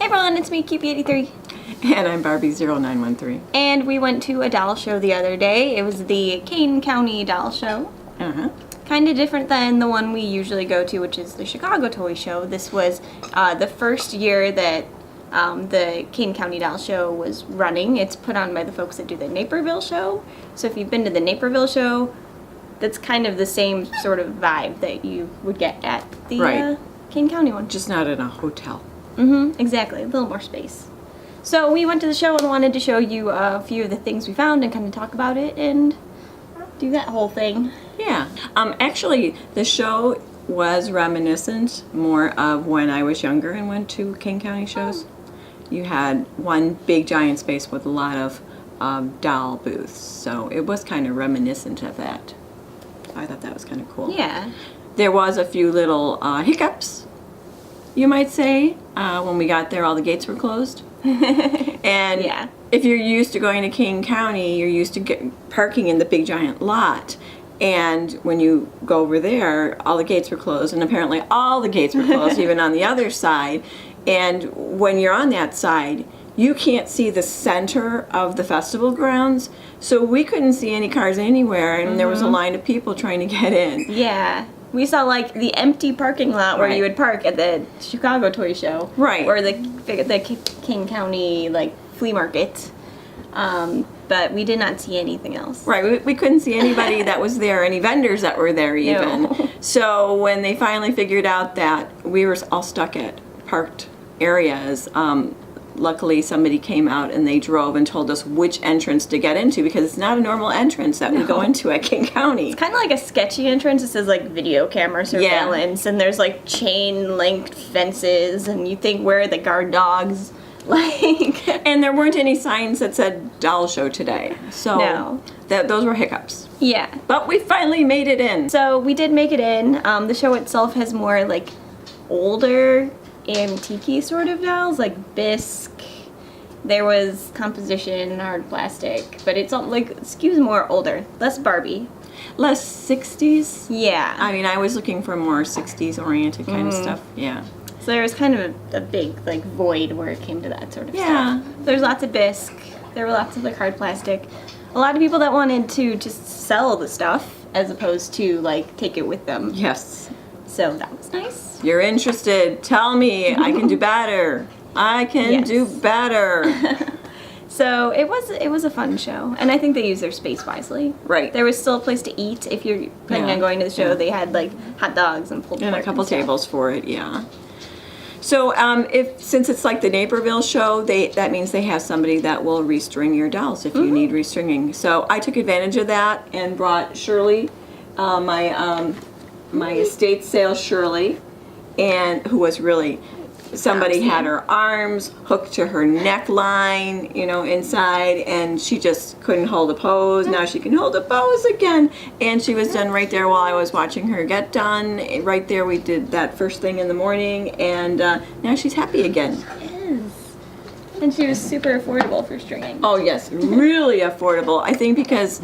Hey everyone, it's me, Cupie83. And I'm Barbee0913. And we went to a doll show the other day. It was the Kane County Doll Show. Kind of different than the one we usually go to, which is the Chicago Toy Show. This was the first year that the Kane County Doll Show was running. It's put on by the folks that do the Naperville show. So if you've been to the Naperville show, that's kind of the same sort of vibe that you would get at the Kane County one. Just not in a hotel. Exactly. A little more space. So we went to the show and wanted to show you a few of the things we found and kind of talk about it and do that whole thing. Yeah. Actually, the show was reminiscent more of when I was younger and went to Kane County shows. You had one big giant space with a lot of doll booths, so it was kind of reminiscent of that. I thought that was kind of cool. Yeah. There was a few little hiccups, you might say. When we got there, all the gates were closed. And if you're used to going to Kane County, you're used to parking in the big giant lot. And when you go over there, all the gates were closed. And apparently all the gates were closed, even on the other side. And when you're on that side, you can't see the center of the festival grounds. So we couldn't see any cars anywhere. And there was a line of people trying to get in. Yeah. We saw like the empty parking lot where you would park at the Chicago Toy Show, or the Kane County like flea market, but we did not see anything else. Right, we couldn't see anybody that was there, any vendors that were there even. No. So when they finally figured out that we were all stuck at parked areas, luckily somebody came out and they drove and told us which entrance to get into, because it's not a normal entrance that we go into at Kane County. It's kind of like a sketchy entrance. It says like video camera surveillance, and there's like chain linked fences, and you think, where are the guard dogs? Like, and there weren't any signs that said doll show today. So those were hiccups. Yeah. But we finally made it in. So we did make it in. The show itself has more like older antique sort of dolls, like bisque. There was composition, hard plastic, but it's all like skews more older, less Barbie, less 60s. Yeah, I mean, I was looking for more 60s oriented kind of stuff. Yeah. So there was kind of a big like void where it came to that sort of stuff. There's lots of bisque. There were lots of like hard plastic. A lot of people that wanted to just sell the stuff as opposed to like take it with them. Yes. So that was nice. You're interested, tell me. I can do better. I can do better. So it was a fun show, and I think they used their space wisely. Right. There was still a place to eat if you're planning on going to the show. They had like hot dogs and pulled pork and a couple tables for it. Yeah. So since it's like the Naperville show, that means they have somebody that will restring your dolls if you need restringing. So I took advantage of that and brought Shirley, my estate sale Shirley, and who was really, somebody had her arms hooked to her neckline, you know, inside, and she just couldn't hold a pose. Now she can hold a pose again, and she was done right there while I was watching her get done. Right there we did that first thing in the morning, and now she's happy again. Yes. And she was super affordable for stringing. Oh yes, really affordable. I think because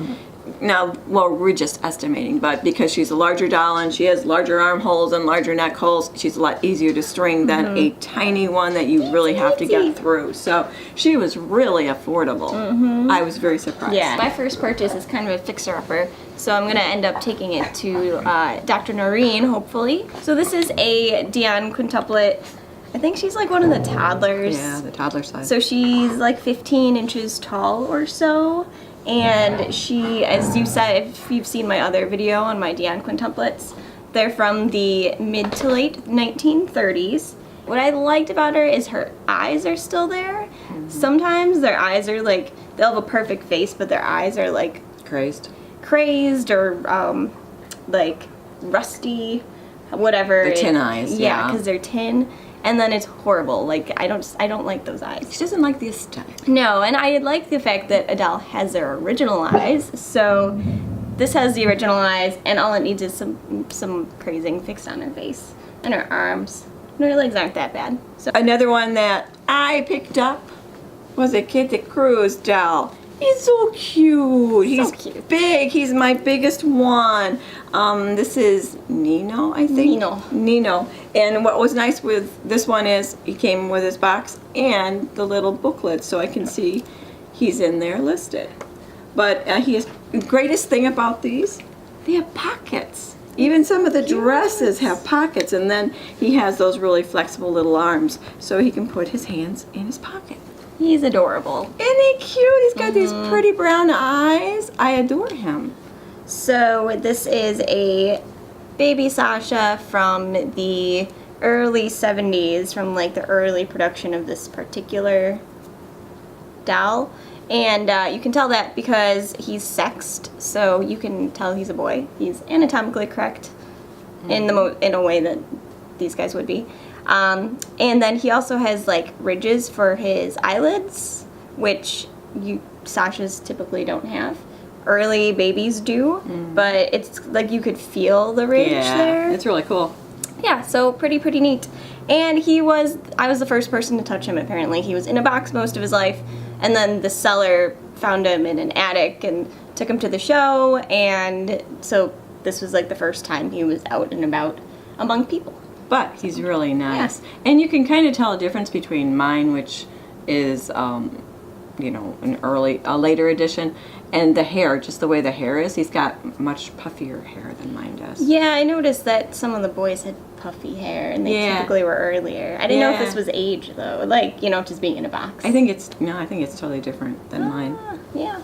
now, well, we're just estimating, but because she's a larger doll and she has larger armholes and larger neck holes, she's a lot easier to string than a tiny one that you really have to get through. So she was really affordable. I was very surprised. Yeah, my first purchase is kind of a fixer-upper, so I'm going to end up taking it to Dr. Noreen, hopefully. So this is a Dion quintuplet. I think she's like one of the toddlers. Yeah, the toddler size. So she's like 15 inches tall or so. And she, as you said, if you've seen my other video on my Dion quintuplets, they're from the mid to late 1930s. What I liked about her is her eyes are still there. Sometimes their eyes are like, they'll have a perfect face, but their eyes are like crazed or like rusty, whatever. The tin eyes, yeah, because they're tin. And then it's horrible. Like, I don't like those eyes. She doesn't like the aesthetic. No, and I like the fact that Adele has their original eyes. So this has the original eyes, and all it needs is some crazing fixed on her face and her arms. And her legs aren't that bad. So another one that I picked up was a Kitty Cruz doll. He's so cute. He's cute. Big. He's my biggest one. This is Nino, I think. Nino. And what was nice with this one is he came with his box and the little booklet, so I can see he's in there listed. But the greatest thing about these, they have pockets. Even some of the dresses have pockets, and then he has those really flexible little arms, so he can put his hands in his pocket. He's adorable. Isn't he cute? He's got these pretty brown eyes. I adore him. So this is a baby Sasha from the early 70s, from like the early production of this particular doll. And you can tell that because he's sexed, so you can tell he's a boy. He's anatomically correct in a way that these guys would be. And then he also has like ridges for his eyelids, which Sashas typically don't have. Early babies do, but it's like you could feel the ridge there. It's really cool. Yeah, so pretty neat. And I was the first person to touch him apparently. He was in a box most of his life, and then the seller found him in an attic and took him to the show, and so this was like the first time he was out and about among people. But he's really nice. Yeah. And you can kind of tell a difference between mine, which is, you know, a later edition, and the hair, just the way the hair is. He's got much puffier hair than mine does. Yeah, I noticed that some of the boys had puffy hair, and they typically were earlier. I didn't know if this was age, though. Like, you know, just being in a box. I think it's totally different than mine. Yeah.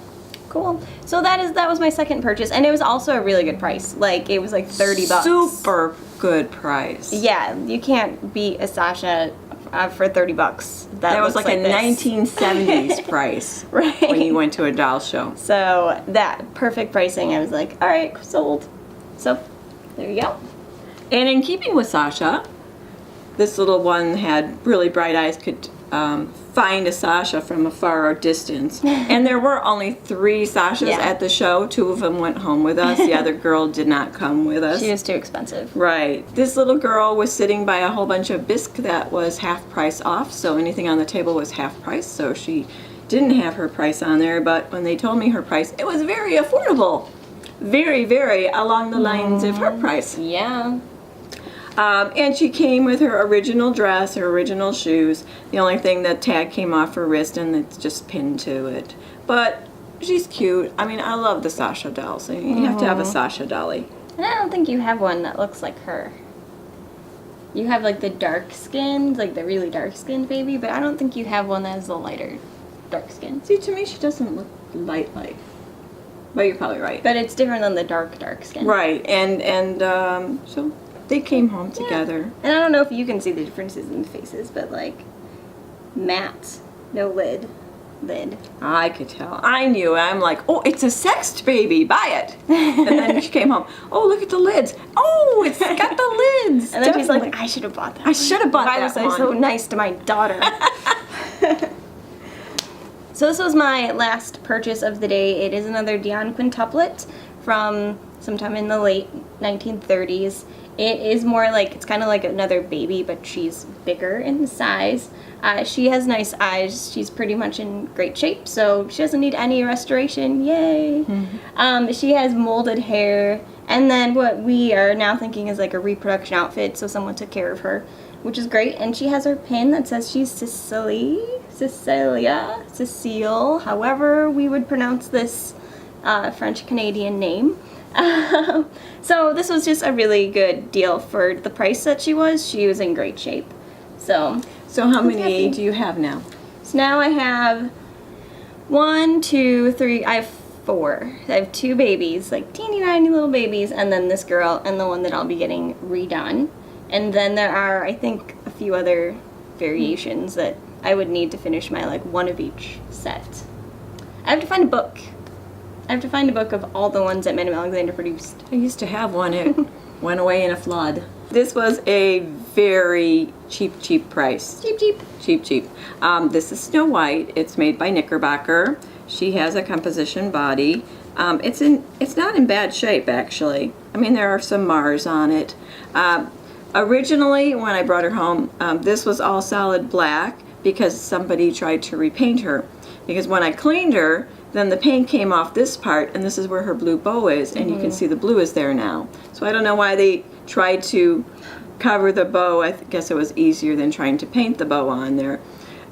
Cool. So that was my second purchase, and it was also a really good price. Like, it was like $30. Super good price. Yeah, you can't beat a Sasha for $30. That was like a 1970s price, right? When you went to a doll show. So that perfect pricing, I was like, all right, sold. So there you go. And in keeping with Sasha, this little one had really bright eyes, could find a Sasha from a far distance. And there were only 3 Sashas at the show. 2 of them went home with us. The other girl did not come with us. She was too expensive. Right. This little girl was sitting by a whole bunch of bisque that was half price off, so anything on the table was half price, so she didn't have her price on there, but when they told me her price, it was very affordable. Very, very along the lines of her price. Yeah. And she came with her original dress, her original shoes. The only thing, that tag came off her wrist and it's just pinned to it. But she's cute. I mean, I love the Sasha dolls. You have to have a Sasha dolly. And I don't think you have one that looks like her. You have like the dark skinned, like the really dark skinned baby, but I don't think you have one that has the lighter dark skin. See, to me she doesn't look light. But you're probably right. But it's different than the dark skin. Right, and so they came home together. And I don't know if you can see the differences in the faces, but like matte, no lid. I could tell. I knew. I'm like, oh, it's a sexed baby. Buy it. And then she came home. Oh, look at the lids. Oh, it's got the lids. And then she's like, I should have bought that. I should have bought that. Why was I so nice to my daughter? So this was my last purchase of the day. It is another Dion quintuplet from sometime in the late 1930s. It is more like, it's kind of like another baby, but she's bigger in size. She has nice eyes. She's pretty much in great shape, so she doesn't need any restoration. Yay! Mm-hmm. She has molded hair, and then what we are now thinking is like a reproduction outfit, so someone took care of her, which is great. And she has her pin that says she's Cecile, however we would pronounce this French-Canadian name. So this was just a really good deal for the price that she was. She was in great shape. So how many do you have now? So now I have 1, 2, 3, I have 4. I have 2 babies, like teeny tiny little babies, and then this girl and the one that I'll be getting redone. And then there are, I think, a few other variations that I would need to finish my like one of each set. I have to find a book. I have to find a book of all the ones that Madame Alexander produced. I used to have one. It went away in a flood. This was a very cheap price. Cheap. This is Snow White. It's made by Knickerbocker. She has a composition body. It's not in bad shape, actually. I mean, there are some Mars on it. Originally, when I brought her home, this was all solid black because somebody tried to repaint her. Because when I cleaned her, then the paint came off this part, and this is where her blue bow is, and you can see the blue is there now. So I don't know why they tried to cover the bow, I guess it was easier than trying to paint the bow on there.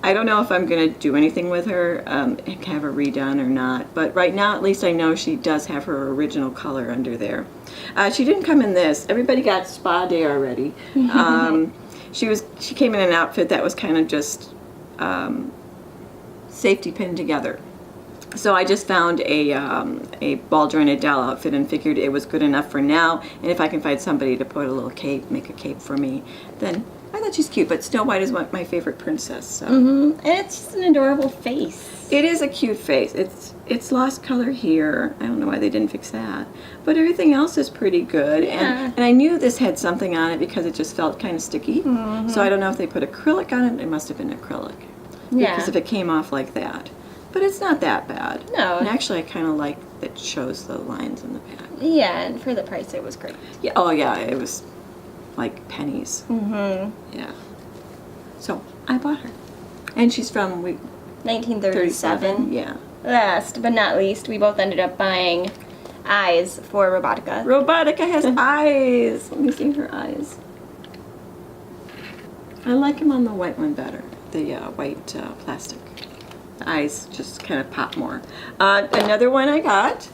I don't know if I'm going to do anything with her, have her redone or not, but right now at least I know she does have her original color under there. She didn't come in this. Everybody got Spa Day already. She came in an outfit that was kind of just safety pinned together. So I just found a ball jointed doll outfit and figured it was good enough for now, and if I can find somebody to put a little cape, make a cape for me, then I thought she's cute. But Snow White is my favorite princess. So. And it's just an adorable face. It is a cute face. It's lost color here. I don't know why they didn't fix that, but everything else is pretty good. Yeah. And I knew this had something on it because it just felt kind of sticky. So I don't know if they put acrylic on it. It must have been acrylic. Yeah. Because if it came off like that. But it's not that bad. No. And actually, I kind of like that it shows the lines in the back. Yeah, and for the price, it was great. Yeah. Oh, yeah. It was like pennies. Yeah. So I bought her, and she's from 1937. Yeah. Last but not least, we both ended up buying eyes for Robotica. Robotica has eyes. Let me see her eyes. I like them on the white one better. The white plastic. The eyes just kind of pop more. Another one I got.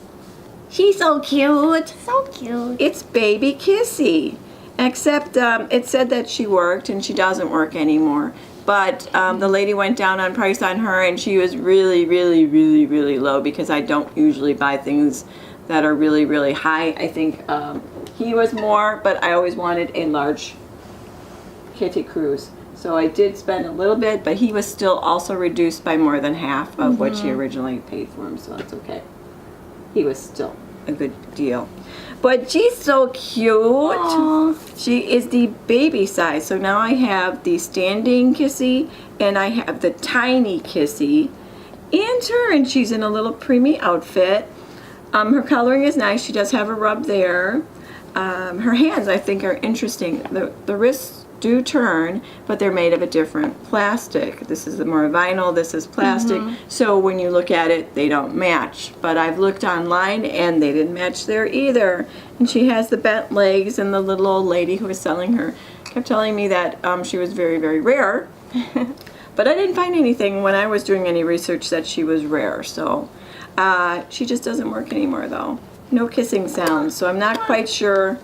She's so cute. So cute. It's Baby Kissy. Except it said that she worked and she doesn't work anymore. But the lady went down on price on her and she was really, really, really, really low because I don't usually buy things that are really, really high. I think he was more, but I always wanted a large Kitty Cruise. So I did spend a little bit, but he was still also reduced by more than half of what she originally paid for him, so that's okay. He was still a good deal. But she's so cute. Aww. She is the baby size. So now I have the standing Kissy and I have the tiny Kissy and her, and she's in a little preemie outfit. Her coloring is nice. She does have a rub there. Her hands, I think, are interesting. The wrists do turn, but they're made of a different plastic. This is the more vinyl, this is plastic. So when you look at it, they don't match. But I've looked online and they didn't match there either. And she has the bent legs, and the little old lady who was selling her kept telling me that she was very, very rare. But I didn't find anything when I was doing any research that she was rare. So she just doesn't work anymore though. No kissing sounds, so I'm not quite sure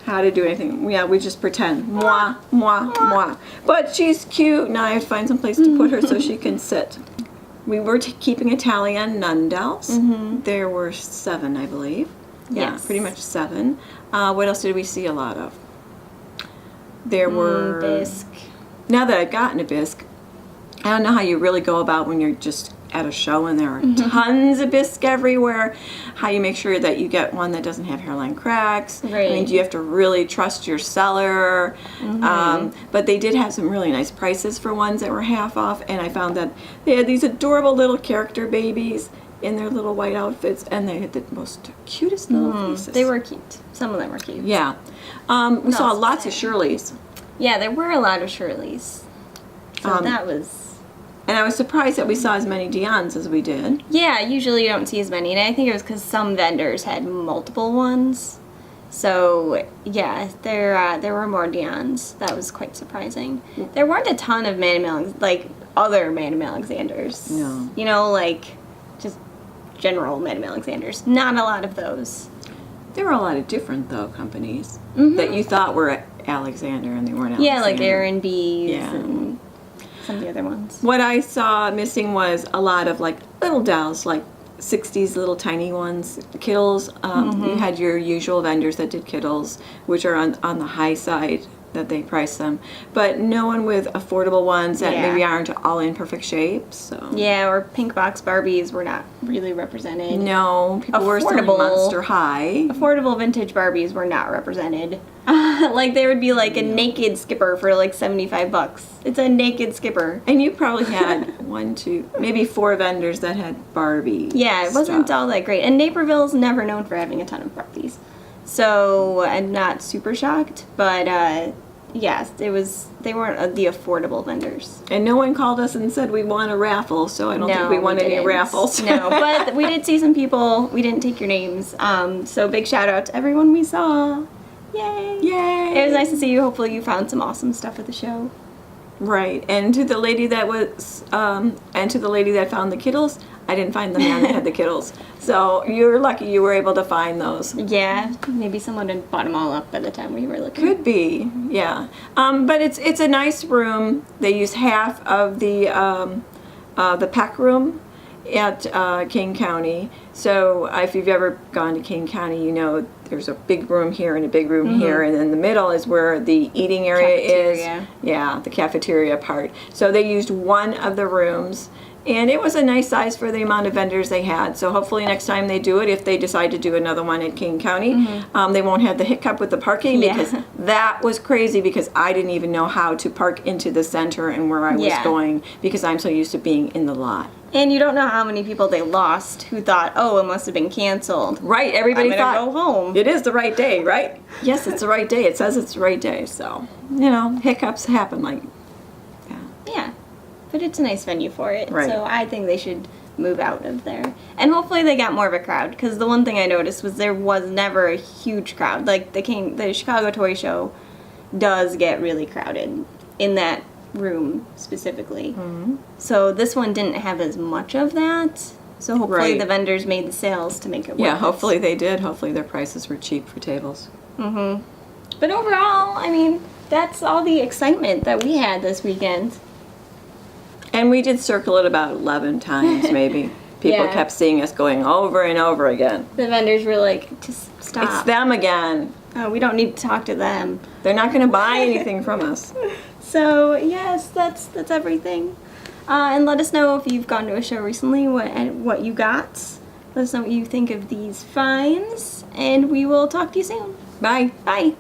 how to do anything. Yeah, we just pretend. Mwah, mwah, mwah. But she's cute. Now I have to find some place to put her so she can sit. We were keeping a tally on nun dolls. There were 7, I believe. Yeah, Yes. pretty much 7. What else did we see a lot of? There were... Bisque. Now that I've gotten a bisque, I don't know how you really go about when you're just at a show and there are tons of bisque everywhere, how you make sure that you get one that doesn't have hairline cracks. Right. I mean, do you have to really trust your seller? But they did have some really nice prices for ones that were half off, and I found that they had these adorable little character babies in their little white outfits, and they had the most cutest little faces. They were cute. Some of them were cute. Yeah. We saw else lots to of say? Shirleys. Yeah, there were a lot of Shirleys. So that was... And I was surprised that we saw as many Dion's as we did. Yeah, usually you don't see as many, and I think it was because some vendors had multiple ones. So, yeah, there were more Dion's. That was quite surprising. There weren't a ton of other Madame Alexanders. No. You know, like, just general Madame Alexanders. Not a lot of those. There were a lot of different, though, companies that you thought were Alexander and they weren't Alexander. Yeah, like Aaron B's Yeah. and some of the other ones. What I saw missing was a lot of, like, little dolls, like 60s little tiny ones, kittles. You had your usual vendors that did kittles, which are on the high side that they price them. But no one with affordable ones that Yeah. maybe aren't all in perfect shape, so... Yeah, or pink box Barbies were not really represented. No, people were selling Affordable. Monster High. Affordable vintage Barbies were not represented. Like, there would be like a naked skipper for like $75. It's a naked skipper. And you probably had 1, 2, maybe 4 vendors that had Barbie. Yeah, it wasn't stuff. all that great. And Naperville's never known for having a ton of Barbies. So I'm not super shocked, but yes, they weren't the affordable venders. And no one called us and said we want a raffle, so I don't think we won any didn't. raffles. No, but we did see some people. We didn't take your names. So big shout out to everyone we saw. Yay! Yay! It was nice to see you. Hopefully you found some awesome stuff at the show. Right, and to the lady that found the Kittles, I didn't find the man that had the Kittles. So you're lucky you were able to find those. Yeah, maybe someone had bought them all up by the time we were looking. Could be, yeah. But it's a nice room. They use half of the PEC room at Kane County. So if you've ever gone to Kane County, you know there's a big room here and a big room here, and in the middle is where the eating area is. Yeah, the cafeteria part. So they used one of the rooms, and it was a nice size for the amount of vendors they had. So hopefully next time they do it, if they decide to do another one at Kane County, they won't have the hiccup with the parking, because that was crazy, because I didn't even know how to park into the center and where I was going, because I'm so used to being in the lot. And you don't know how many people they lost who thought, oh, it must have been canceled. Right, everybody thought, go home. It is the right day, right? Yes, it's the right day. It says it's the right day. So, you know, hiccups happen. Yeah, but it's a nice venue for it. Right. So I think they should move out of there. And hopefully they got more of a crowd, because the one thing I noticed was there was never a huge crowd. Like the Chicago Toy Show does get really crowded in that room specifically. So this one didn't have as much of that. So hopefully the vendors made the sales to make it work. Yeah, hopefully they did. Hopefully their prices were cheap for tables. But overall, I mean, that's all the excitement that we had this weekend. And we did circle it about 11 times, maybe. People kept seeing us going over and over again. The vendors were like, just stop. It's them again. Oh, we don't need to talk to them. They're not going to buy anything from us. So yes, that's everything. And let us know if you've gone to a show recently, what you got. Let us know what you think of these finds, and we will talk to you soon. Bye. Bye.